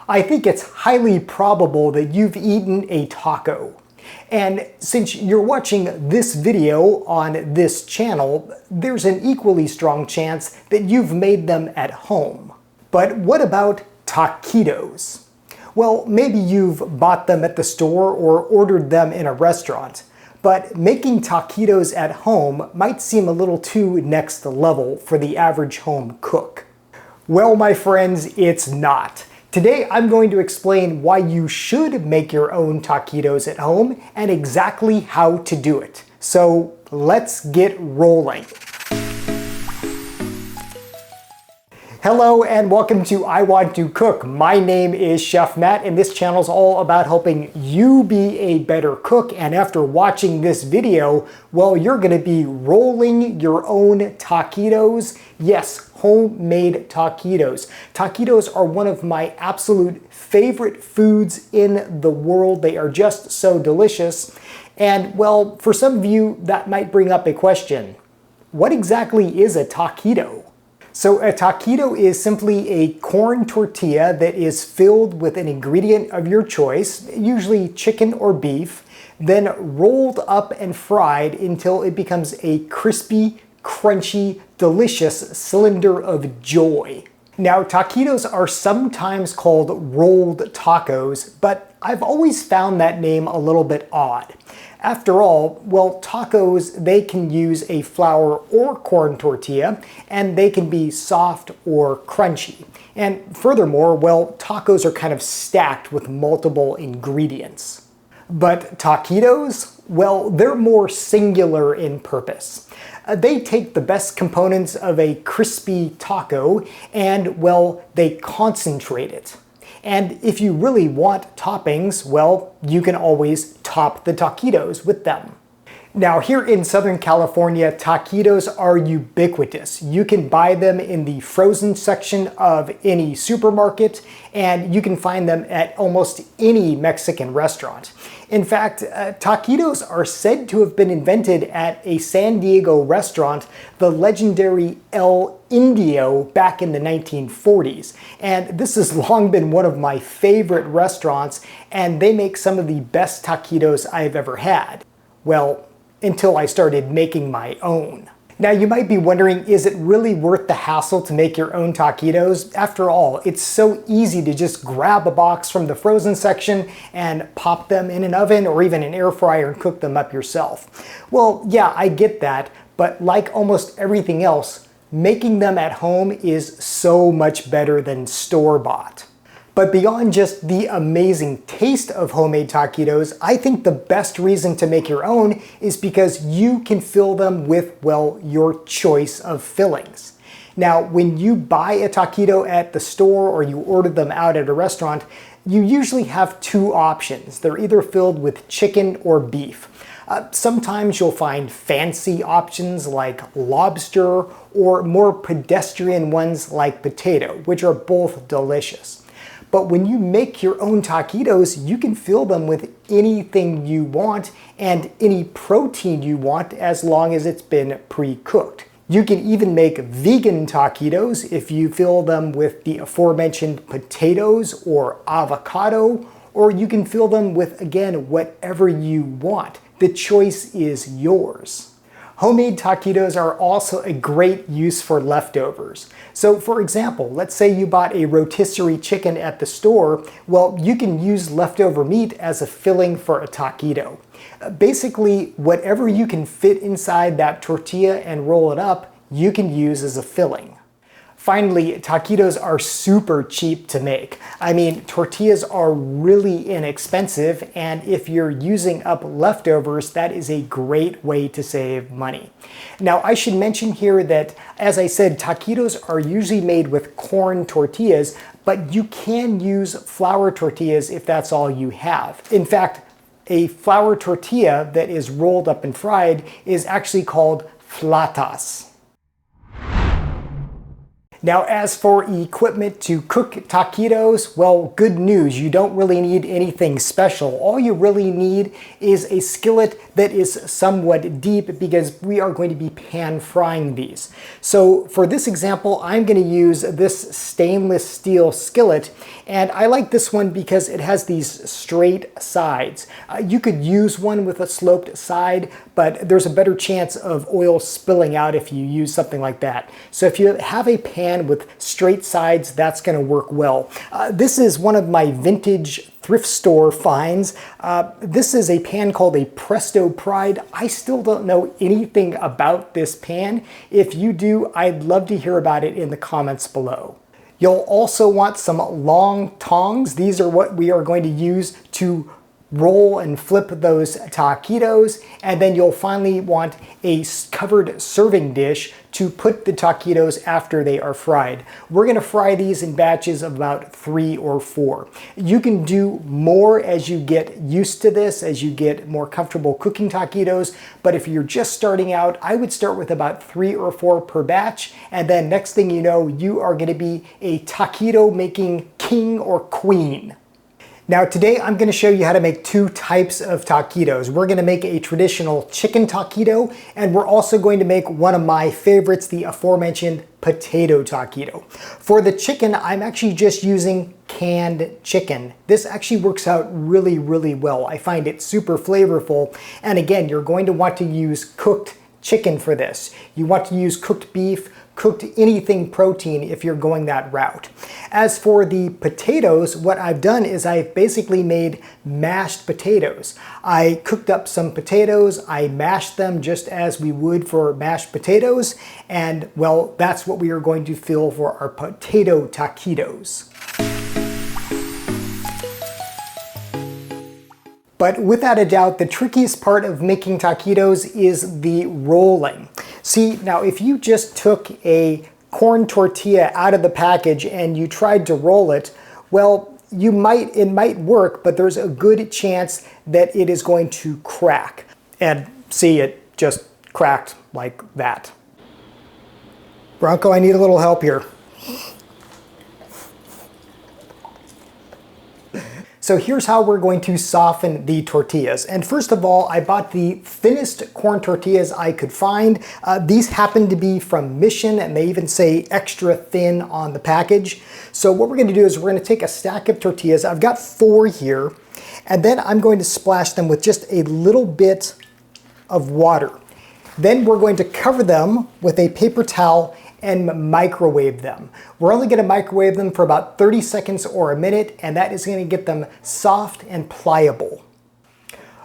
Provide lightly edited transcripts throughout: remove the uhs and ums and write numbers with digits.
I think it's highly probable that you've eaten a taco. And since you're watching this video on this channel, there's an equally strong chance that you've made them at home. But what about taquitos? Well, maybe you've bought them at the store or ordered them in a restaurant. But making taquitos at home might seem a little too next level for the average home cook. Well, my friends, it's not. Today I'm going to explain why you should make your own taquitos at home and exactly how to do it. So let's get rolling. Hello and welcome to I Want to Cook. My name is Chef Matt and this channel is all about helping you be a better cook. And after watching this video, well, you're going to be rolling your own taquitos. Yes, homemade taquitos. Taquitos are one of my absolute favorite foods in the world. They are just so delicious. And well, for some of you, that might bring up a question. What exactly is a taquito? So a taquito is simply a corn tortilla that is filled with an ingredient of your choice, usually chicken or beef, then rolled up and fried until it becomes a crispy, crunchy, delicious cylinder of joy. Now, taquitos are sometimes called rolled tacos, but I've always found that name a little bit odd. After all, well, tacos, they can use a flour or corn tortilla, and they can be soft or crunchy. And furthermore, well, tacos are kind of stacked with multiple ingredients. But taquitos, well, they're more singular in purpose. They take the best components of a crispy taco and, well, they concentrate it. And if you really want toppings, well, you can always top the taquitos with them. Now, here in Southern California, taquitos are ubiquitous. You can buy them in the frozen section of any supermarket, and you can find them at almost any Mexican restaurant. In fact, taquitos are said to have been invented at a San Diego restaurant, the legendary El Indio, back in the 1940s. And this has long been one of my favorite restaurants, and they make some of the best taquitos I've ever had. Well, until I started making my own. Now you might be wondering, is it really worth the hassle to make your own taquitos? After all, it's so easy to just grab a box from the frozen section and pop them in an oven or even an air fryer and cook them up yourself. Well, yeah, I get that, but like almost everything else, making them at home is so much better than store-bought. But beyond just the amazing taste of homemade taquitos, I think the best reason to make your own is because you can fill them with, well, your choice of fillings. Now, when you buy a taquito at the store or you order them out at a restaurant, you usually have two options. They're either filled with chicken or beef. Sometimes you'll find fancy options like lobster or more pedestrian ones like potato, which are both delicious. But when you make your own taquitos, you can fill them with anything you want and any protein you want as long as it's been pre-cooked. You can even make vegan taquitos if you fill them with the aforementioned potatoes or avocado, or you can fill them with, again, whatever you want. The choice is yours. Homemade taquitos are also a great use for leftovers. So for example, let's say you bought a rotisserie chicken at the store. Well, you can use leftover meat as a filling for a taquito. Basically, whatever you can fit inside that tortilla and roll it up, you can use as a filling. Finally, taquitos are super cheap to make. I mean, tortillas are really inexpensive, and if you're using up leftovers, that is a great way to save money. Now, I should mention here that, as I said, taquitos are usually made with corn tortillas, but you can use flour tortillas if that's all you have. In fact, a flour tortilla that is rolled up and fried is actually called flautas. Now, as for equipment to cook taquitos, well, good news. You don't really need anything special. All you really need is a skillet that is somewhat deep because we are going to be pan frying these. So for this example, I'm going to use this stainless steel skillet, and I like this one because it has these straight sides. You could use one with a sloped side, but there's a better chance of oil spilling out if you use something like that. So if you have a pan with straight sides, that's going to work well. This is one of my vintage thrift store finds. This is a pan called a Presto Pride. I still don't know anything about this pan. If you do, I'd love to hear about it in the comments below. You'll also want some long tongs. These are what we are going to use to roll and flip those taquitos, and then you'll finally want a covered serving dish to put the taquitos after they are fried. We're going to fry these in batches of about 3 or 4. You can do more as you get used to this, as you get more comfortable cooking taquitos, but if you're just starting out, I would start with about 3 or 4 per batch, and then next thing you know, you are going to be a taquito making king or queen. Now today I'm going to show you how to make 2 types of taquitos. We're going to make a traditional chicken taquito, and we're also going to make one of my favorites, the aforementioned potato taquito. For the chicken, I'm actually just using canned chicken. This actually works out really, really well. I find it super flavorful, and again, you're going to want to use cooked chicken for this. You want to use cooked beef, cooked anything protein if you're going that route. As for the potatoes, what I've done is I've basically made mashed potatoes. I cooked up some potatoes, I mashed them just as we would for mashed potatoes, and well, that's what we are going to fill for our potato taquitos. But without a doubt, the trickiest part of making taquitos is the rolling. See, now if you just took a corn tortilla out of the package and you tried to roll it, well, it might work, but there's a good chance that it is going to crack. And see, it just cracked like that. Bronco, I need a little help here. So here's how we're going to soften the tortillas. And first of all, I bought the thinnest corn tortillas I could find. These happen to be from Mission, and they even say extra thin on the package. So what we're going to do is we're going to take a stack of tortillas. I've got 4 here, and then I'm going to splash them with just a little bit of water. Then we're going to cover them with a paper towel and microwave them. We're only going to microwave them for about 30 seconds or a minute, and that is going to get them soft and pliable.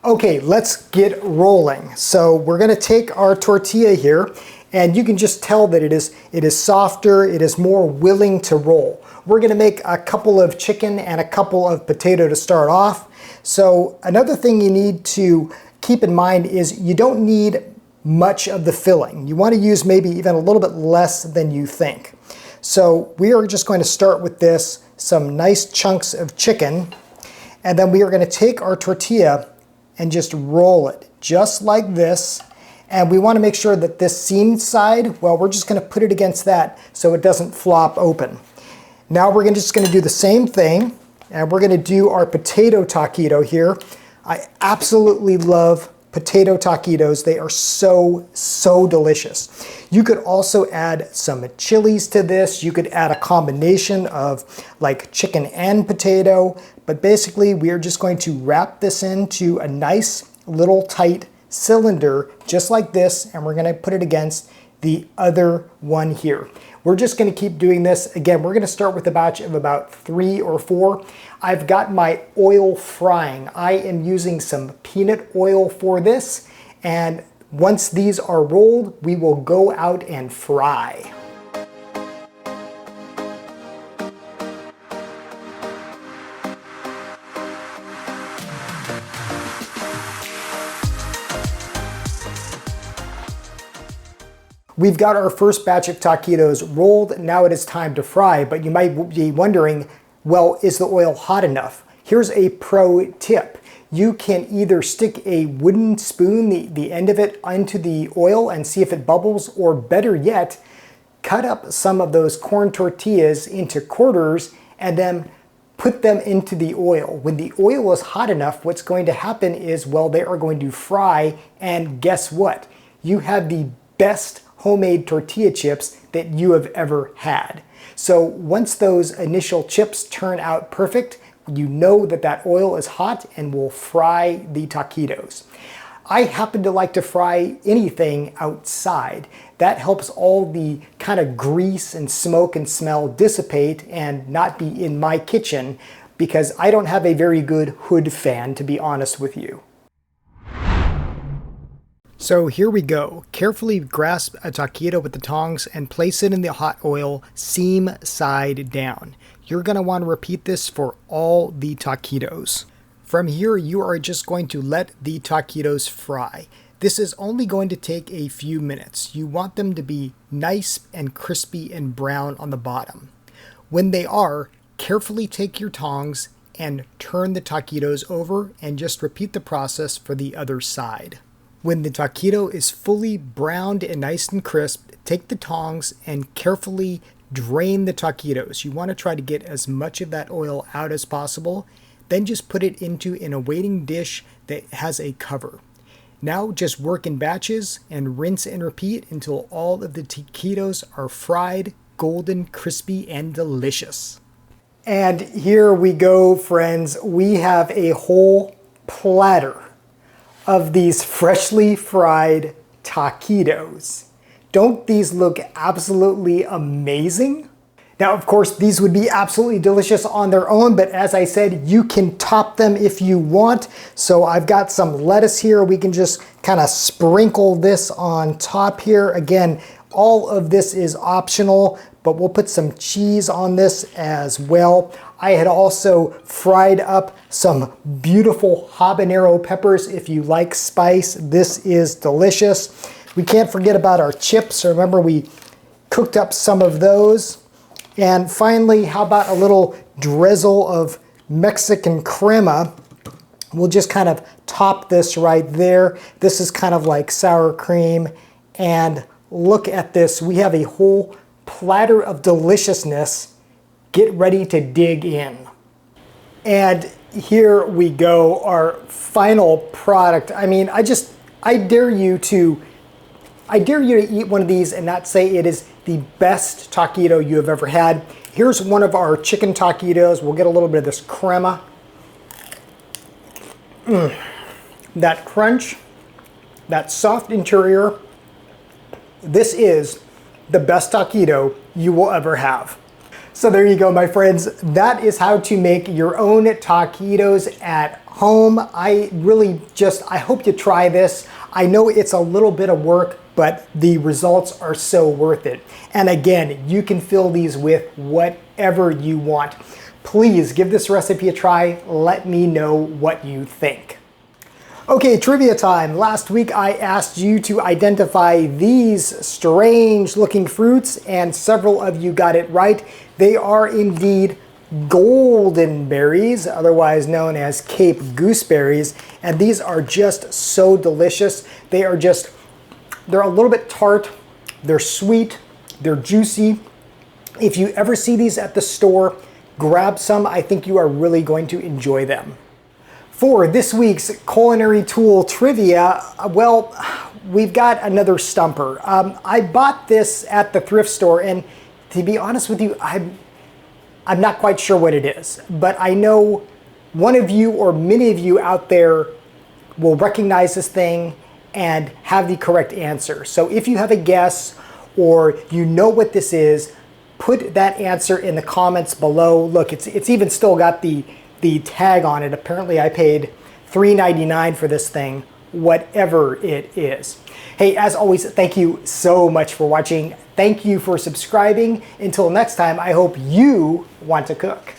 Okay, let's get rolling. So we're going to take our tortilla here, and you can just tell that it is softer, it is more willing to roll. We're going to make a couple of chicken and a couple of potato to start off. So another thing you need to keep in mind is you don't need much of the filling. You want to use maybe even a little bit less than you think. So we are just going to start with this, some nice chunks of chicken, and then we are going to take our tortilla and just roll it just like this. And we want to make sure that this seamed side, well, we're just going to put it against that so it doesn't flop open. Now we're just going to do the same thing, and we're going to do our potato taquito here. I absolutely love potato taquitos. They are so delicious. You could also add some chilies to this. You could add a combination of like chicken and potato, but basically we are just going to wrap this into a nice little tight cylinder just like this, and we're going to put it against the other one here. We're just going to keep doing this. Again, we're going to start with a batch of about 3 or 4. I've got my oil frying. I am using some peanut oil for this, and once these are rolled, we will go out and fry. We've got our first batch of taquitos rolled. Now it is time to fry, but you might be wondering, well, is the oil hot enough? Here's a pro tip. You can either stick a wooden spoon, the end of it, into the oil and see if it bubbles, or better yet, cut up some of those corn tortillas into quarters and then put them into the oil. When the oil is hot enough, what's going to happen is, well, they are going to fry, and guess what? You have the best homemade tortilla chips that you have ever had. So once those initial chips turn out perfect, you know that that oil is hot and will fry the taquitos. I happen to like to fry anything outside. That helps all the kind of grease and smoke and smell dissipate and not be in my kitchen, because I don't have a very good hood fan, to be honest with you. So here we go. Carefully grasp a taquito with the tongs and place it in the hot oil, seam side down. You're going to want to repeat this for all the taquitos. From here, you are just going to let the taquitos fry. This is only going to take a few minutes. You want them to be nice and crispy and brown on the bottom. When they are, carefully take your tongs and turn the taquitos over and just repeat the process for the other side. When the taquito is fully browned and nice and crisp, take the tongs and carefully drain the taquitos. You want to try to get as much of that oil out as possible. Then just put it into an awaiting dish that has a cover. Now just work in batches and rinse and repeat until all of the taquitos are fried, golden, crispy, and delicious. And here we go, friends. We have a whole platter of these freshly fried taquitos. Don't these look absolutely amazing? Now, of course, these would be absolutely delicious on their own, but as I said, you can top them if you want. So I've got some lettuce here. We can just kind of sprinkle this on top here. Again, all of this is optional, but we'll put some cheese on this as well. I had also fried up some beautiful habanero peppers. If you like spice, this is delicious. We can't forget about our chips. Remember, we cooked up some of those. And finally, how about a little drizzle of Mexican crema? We'll just kind of top this right there. This is kind of like sour cream. And look at this. We have a whole platter of deliciousness. Get ready to dig in. And here we go, our final product. I mean, I dare you to eat one of these and not say it is the best taquito you have ever had. Here's one of our chicken taquitos. We'll get a little bit of this crema. That crunch, that soft interior. This is the best taquito you will ever have. So there you go, my friends. That is how to make your own taquitos at home. I hope you try this. I know it's a little bit of work, but the results are so worth it. And again, you can fill these with whatever you want. Please give this recipe a try. Let me know what you think. Okay, trivia time. Last week I asked you to identify these strange looking fruits, and several of you got it right. They are indeed golden berries, otherwise known as Cape gooseberries, and these are just so delicious. They're a little bit tart, they're sweet, they're juicy. If you ever see these at the store, grab some. I think you are really going to enjoy them. For this week's culinary tool trivia, well, we've got another stumper. I bought this at the thrift store, and to be honest with you, I'm not quite sure what it is, but I know one of you or many of you out there will recognize this thing and have the correct answer. So if you have a guess or you know what this is, put that answer in the comments below. Look, it's even still got the tag on it. Apparently I paid $3.99 for this thing, whatever it is. Hey, as always, thank you so much for watching. Thank you for subscribing. Until next time, I hope you want to cook.